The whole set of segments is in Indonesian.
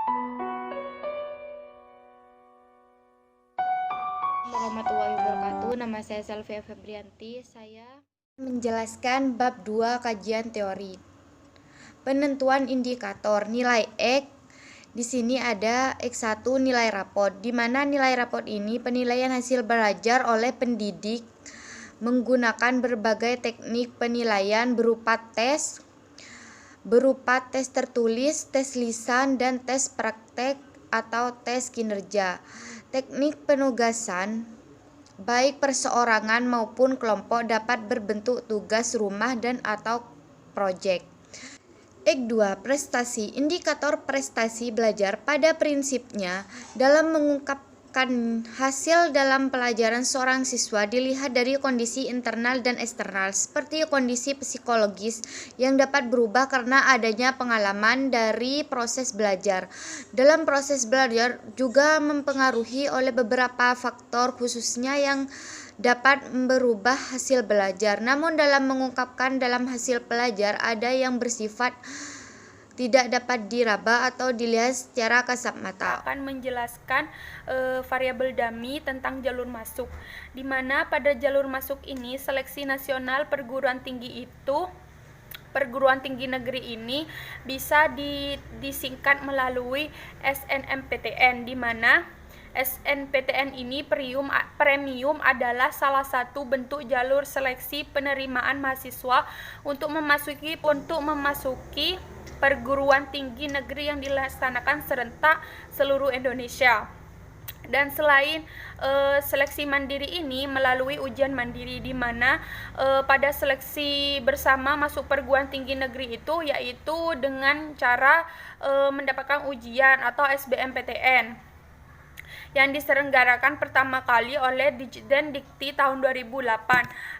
Warahmatullahi wabarakatuh. Nama saya Selvia Febrianti. Saya menjelaskan bab 2 kajian teori. Penentuan indikator nilai X. Di sini ada X1 nilai rapot, di mana nilai rapot ini penilaian hasil belajar oleh pendidik menggunakan berbagai teknik penilaian berupa tes tertulis, tes lisan, dan tes praktek atau tes kinerja. Teknik penugasan baik perseorangan maupun kelompok dapat berbentuk tugas rumah dan atau proyek. X2 prestasi. Indikator prestasi belajar pada prinsipnya dalam mengungkapkan hasil dalam pelajaran seorang siswa dilihat dari kondisi internal dan eksternal seperti kondisi psikologis yang dapat berubah karena adanya pengalaman dari proses belajar. Dalam proses belajar juga mempengaruhi oleh beberapa faktor khususnya yang dapat berubah hasil belajar. Namun dalam mengungkapkan dalam hasil belajar ada yang bersifat tidak dapat diraba atau dilihat secara kasat mata. Akan menjelaskan variabel dummy tentang jalur masuk, di mana pada jalur masuk ini seleksi nasional perguruan tinggi negeri ini bisa disingkat melalui SNMPTN, di mana SNPTN ini premium adalah salah satu bentuk jalur seleksi penerimaan mahasiswa untuk memasuki perguruan tinggi negeri yang dilaksanakan serentak seluruh Indonesia. Dan selain seleksi mandiri ini melalui ujian mandiri, di mana pada seleksi bersama masuk perguruan tinggi negeri itu yaitu dengan cara mendapatkan ujian atau SBMPTN yang diselenggarakan pertama kali oleh Ditjen Dikti tahun 2008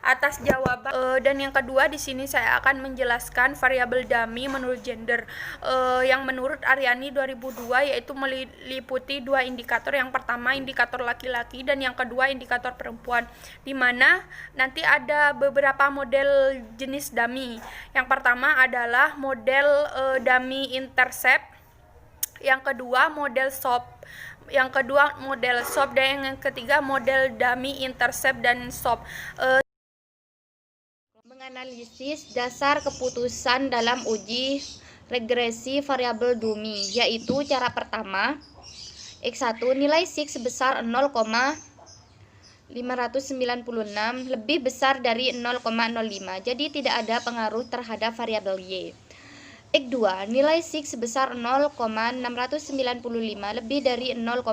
atas jawaban. Dan yang kedua di sini saya akan menjelaskan variabel dummy menurut gender yang menurut Aryani 2002 yaitu meliputi dua indikator. Yang pertama indikator laki-laki dan yang kedua indikator perempuan, di mana nanti ada beberapa model jenis dummy. Yang pertama adalah model dummy intercept, yang kedua model SOP, dan yang ketiga model dummy intercept dan SOP. Menganalisis dasar keputusan dalam uji regresi variabel dummy, yaitu cara pertama X1 nilai SIG sebesar 0,596 lebih besar dari 0,05, jadi tidak ada pengaruh terhadap variabel Y. X2 nilai SIG sebesar 0,695 lebih dari 0,05,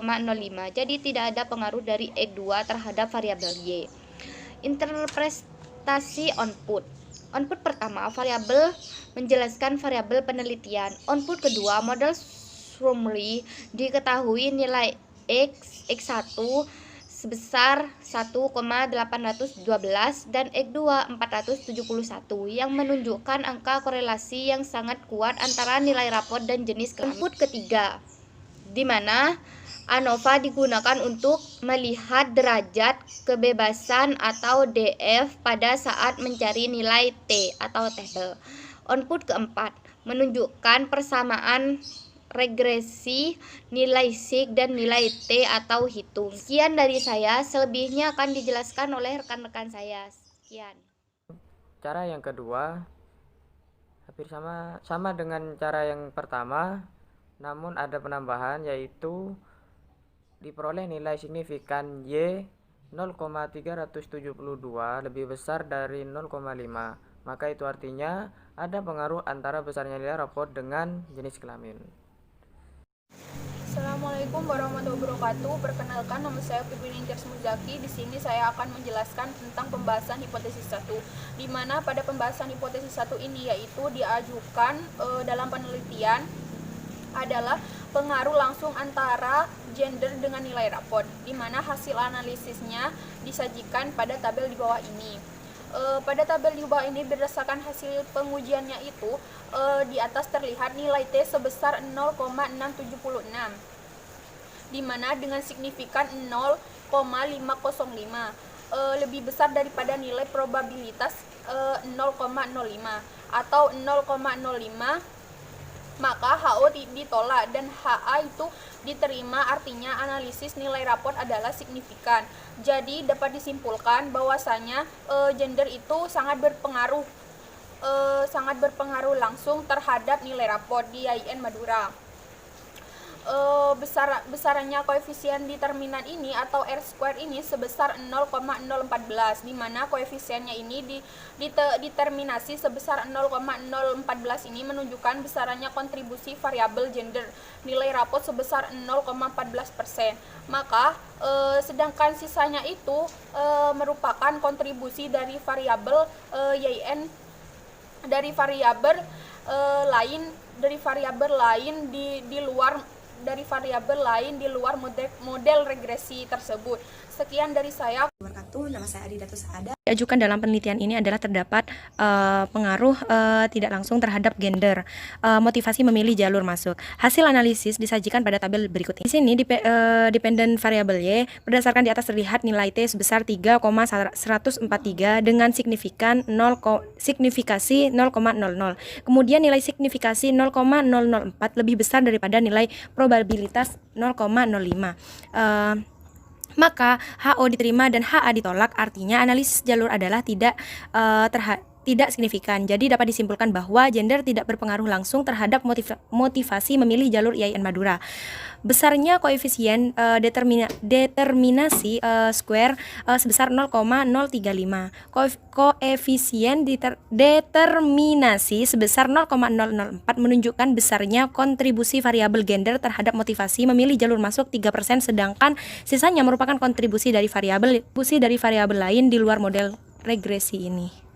jadi tidak ada pengaruh dari X2 terhadap variabel Y. Interpretasi output. Output pertama variabel menjelaskan variabel penelitian. Output kedua model summary diketahui nilai X1 sebesar 1,812 dan X2 471 yang menunjukkan angka korelasi yang sangat kuat antara nilai rapot dan jenis kelamin. Input ketiga, di mana ANOVA digunakan untuk melihat derajat kebebasan atau DF pada saat mencari nilai T atau table. Output keempat, menunjukkan persamaan regresi nilai SIG dan nilai T atau hitung. Sekian dari saya, selebihnya akan dijelaskan oleh rekan-rekan saya. Sekian. Cara yang kedua hampir sama dengan cara yang pertama, namun ada penambahan, yaitu diperoleh nilai signifikan Y 0,372 lebih besar dari 0,5. Maka itu artinya ada pengaruh antara besarnya nilai rapot dengan jenis kelamin. Assalamualaikum warahmatullahi wabarakatuh. Perkenalkan, nama saya Fibrin Intias Muzaki. Di sini saya akan menjelaskan tentang pembahasan hipotesis 1, di mana pada pembahasan hipotesis 1 ini yaitu diajukan dalam penelitian adalah pengaruh langsung antara gender dengan nilai rapot, di mana hasil analisisnya disajikan pada tabel di bawah ini. Pada tabel di bawah ini berdasarkan hasil pengujiannya itu di atas terlihat nilai T sebesar 0,676, di mana dengan signifikan 0,505 lebih besar daripada nilai probabilitas 0,05 atau 0,05 maka HO ditolak dan HA itu diterima, artinya analisis nilai raport adalah signifikan. Jadi dapat disimpulkan bahwasanya gender itu sangat berpengaruh langsung terhadap nilai raport di IAIN Madura. Besarannya koefisien determinan ini atau R-square ini sebesar 0,014, di mana koefisiennya ini determinasi sebesar 0,014 ini menunjukkan besarannya kontribusi variabel gender nilai raport sebesar 0,14%. Maka sedangkan sisanya itu merupakan kontribusi dari variabel YN dari variabel lain di luar model regresi tersebut. Sekian dari saya. Nama saya Adida Tusada. Diajukan dalam penelitian ini adalah terdapat pengaruh tidak langsung terhadap gender, motivasi memilih jalur masuk. Hasil analisis disajikan pada tabel berikut ini. Di sini dependent variable Y berdasarkan di atas terlihat nilai T sebesar 3,143 dengan signifikasi 0,00. Kemudian nilai signifikasi 0,004 lebih besar daripada nilai probabilitas 0,05. Maka HO diterima dan HA ditolak, artinya analisis jalur adalah tidak signifikan. Jadi dapat disimpulkan bahwa gender tidak berpengaruh langsung terhadap motivasi memilih jalur IAIN Madura. Besarnya koefisien determinasi square sebesar 0,035. Koefisien determinasi sebesar 0,004 menunjukkan besarnya kontribusi variabel gender terhadap motivasi memilih jalur masuk 3%, sedangkan sisanya merupakan kontribusi dari variabel lain di luar model regresi ini.